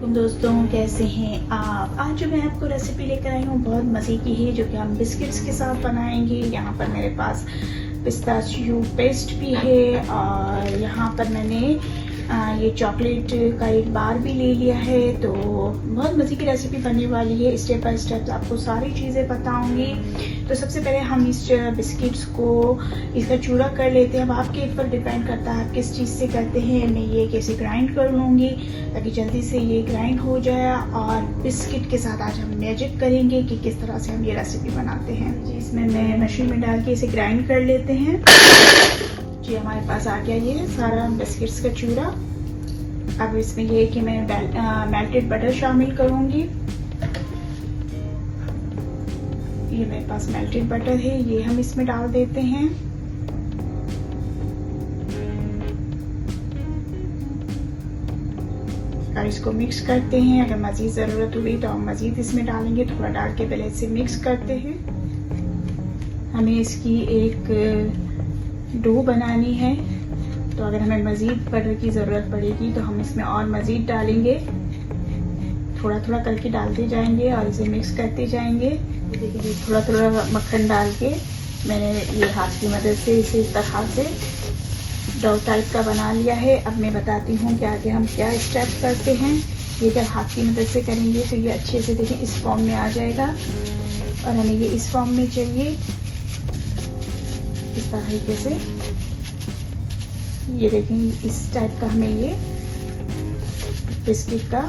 दोस्तों, कैसे हैं आप। आज जो मैं आपको रेसिपी लेकर आई हूँ बहुत मज़े की है, जो कि हम बिस्किट्स के साथ बनाएंगे। यहाँ पर मेरे पास पिस्ताशियो पेस्ट भी है और यहाँ पर मैंने ये चॉकलेट का एक बार भी ले लिया है। तो बहुत मज़े की रेसिपी बनने वाली है। स्टेप बाय स्टेप आपको सारी चीज़ें बताऊंगी। तो सबसे पहले हम इस बिस्किट्स को इसका चूरा कर लेते हैं। अब आपके ऊपर डिपेंड करता है आप किस चीज़ से करते हैं। मैं ये कैसे ग्राइंड कर लूँगी ताकि जल्दी से ये ग्राइंड हो जाए। और बिस्किट के साथ आज हम मैजिक करेंगे कि किस तरह से हम ये रेसिपी बनाते हैं। जी, इसमें मैं मशीन में डाल के इसे ग्राइंड कर लेते हैं। जी, हमारे पास आ गया ये सारा बिस्किट्स का चूरा। अब इसमें ये कि मैं मेल्टेड बटर शामिल करूंगी। ये मेरे पास मेल्टेड बटर है, ये हम इसमें डाल देते हैं। और इसको मिक्स करते हैं। अगर मज़ीद ज़रूरत हुई तो हम मज़ीद इसमें डालेंगे। थोड़ा डाल के पहले इसे मिक्स करते हैं। हमें इसकी एक डो बनानी है, तो अगर हमें मज़ीद बटर की ज़रूरत पड़ेगी तो हम इसमें और मज़ीद डालेंगे। थोड़ा थोड़ा करके डालते जाएंगे और इसे मिक्स करते जाएंगे। देखिए, थोड़ा थोड़ा मक्खन डाल के मैंने ये हाथ की मदद से इसे इस तरह से डो टाइप का बना लिया है। अब मैं बताती हूँ कि आगे हम क्या स्टेप करते हैं। ये जब हाथ की मदद से करेंगे तो ये अच्छे से देखिए इस फॉर्म में आ जाएगा। और हमें ये इस फॉर्म में चाहिए, इस तरीके से। ये देखें, इस टाइप का हमें ये बिस्किट का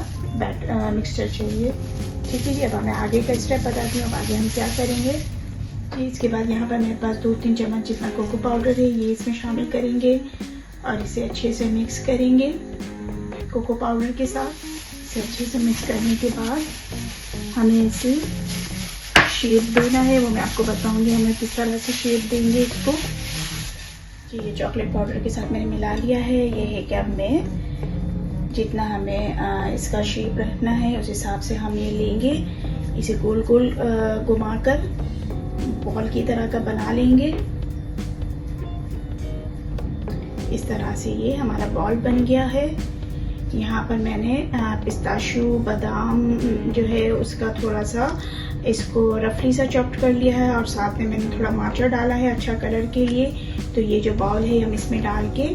मिक्सचर चाहिए। ठीक है जी। अब मैं आगे का स्टेप बताती हूँ। अब आगे हम क्या करेंगे। इसके बाद यहाँ पर मेरे पास 2-3 चम्मच जितना कोको पाउडर है, ये इसमें शामिल करेंगे और इसे अच्छे से मिक्स करेंगे कोको पाउडर के साथ। इसे अच्छे से मिक्स करने के बाद हमें इसे शेप देना है, वो मैं आपको बताऊंगी हमें किस तरह से शेप देंगे इसको। जी, ये चॉकलेट पाउडर के साथ मैंने मिला लिया है। ये है कि अब मैं जितना हमें इसका शेप रखना है उस हिसाब से हम ये लेंगे। इसे गोल गोल घुमाकर बॉल की तरह का बना लेंगे। इस तरह से ये हमारा बॉल बन गया है। यहाँ पर मैंने पिस्ताशियो बादाम जो है उसका थोड़ा सा इसको रफली सा चॉप्ड कर लिया है और साथ में मैंने थोड़ा माचा डाला है अच्छा कलर के लिए। तो ये जो बॉल है हम इसमें डाल के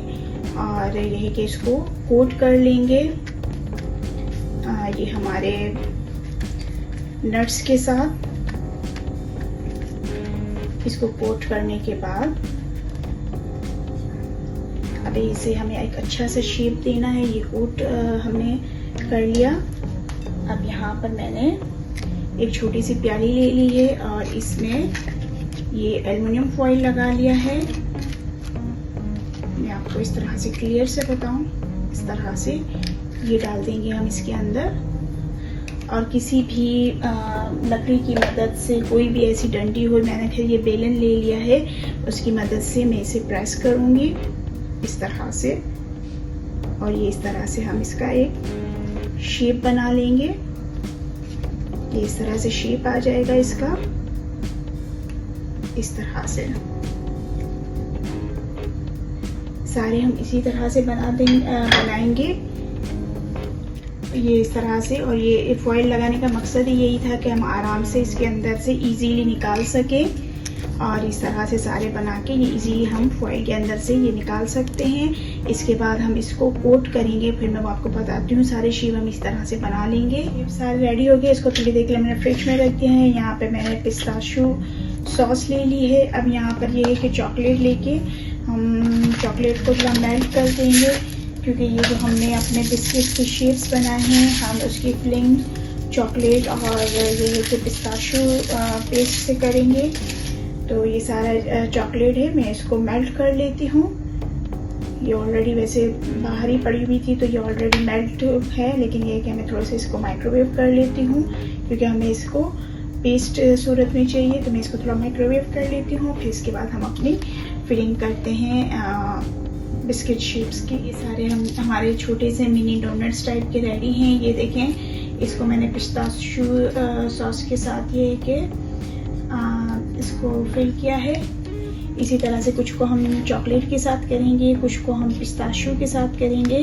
और यही कि इसको कोट कर लेंगे ये हमारे नट्स के साथ। इसको कोट करने के बाद अभी इसे हमें एक अच्छा सा शेप देना है। ये कोट हमने कर लिया। अब यहाँ पर मैंने एक छोटी सी प्याली ले ली है और इसमें ये एल्युमिनियम फॉइल लगा लिया है। मैं आपको इस तरह से क्लियर से बताऊं, इस तरह से ये डाल देंगे हम इसके अंदर। और किसी भी लकड़ी की मदद से, कोई भी ऐसी डंडी हो, मैंने फिर ये बेलन ले लिया है, उसकी मदद से मैं इसे प्रेस करूंगी इस तरह से। और ये इस तरह से हम इसका एक शेप बना लेंगे। ये इस तरह से शेप आ जाएगा इसका, इस तरह से। सारे हम इसी तरह से बनाएंगे ये इस तरह से। और ये फॉइल लगाने का मकसद ही यही था कि हम आराम से इसके अंदर से इजीली निकाल सके। और इस तरह से सारे बना के ये इजीली हम फॉइल के अंदर से ये निकाल सकते हैं। इसके बाद हम इसको कोट करेंगे, फिर मैं आपको बताती हूँ। सारे शेप हम इस तरह से बना लेंगे। सारे रेडी हो गए। इसको थोड़ी देर के लिए मैंने फ्रिज में रख दिया है। यहाँ पे मैंने पिस्ताशियो सॉस ले ली है। अब यहाँ पर ये है कि चॉकलेट लेके हम चॉकलेट को थोड़ा मेल्ट कर देंगे, क्योंकि ये जो हमने अपने बिस्किट के शेप्स बनाए हैं हम उसकी फिलिंग चॉकलेट और ये जो पिस्ताशियो पेस्ट से करेंगे। तो ये सारा चॉकलेट है, मैं इसको मेल्ट कर लेती हूँ। ये ऑलरेडी वैसे बाहर ही पड़ी हुई थी तो ये ऑलरेडी मेल्ट है, लेकिन ये कि मैं थोड़ा सा इसको माइक्रोवेव कर लेती हूँ क्योंकि हमें इसको पेस्ट सूरत में चाहिए। तो मैं इसको थोड़ा माइक्रोवेव कर लेती हूँ। फिर इसके बाद हम अपनी फिलिंग करते हैं बिस्किट शेप्स की। ये सारे हमारे छोटे से मिनी डोनट्स टाइप के रेडी हैं। ये देखें, इसको मैंने पिस्ताशियो सॉस के साथ ये कि इसको फिल किया है। इसी तरह से कुछ को हम चॉकलेट के साथ करेंगे, कुछ को हम पिस्ताशियो के साथ करेंगे।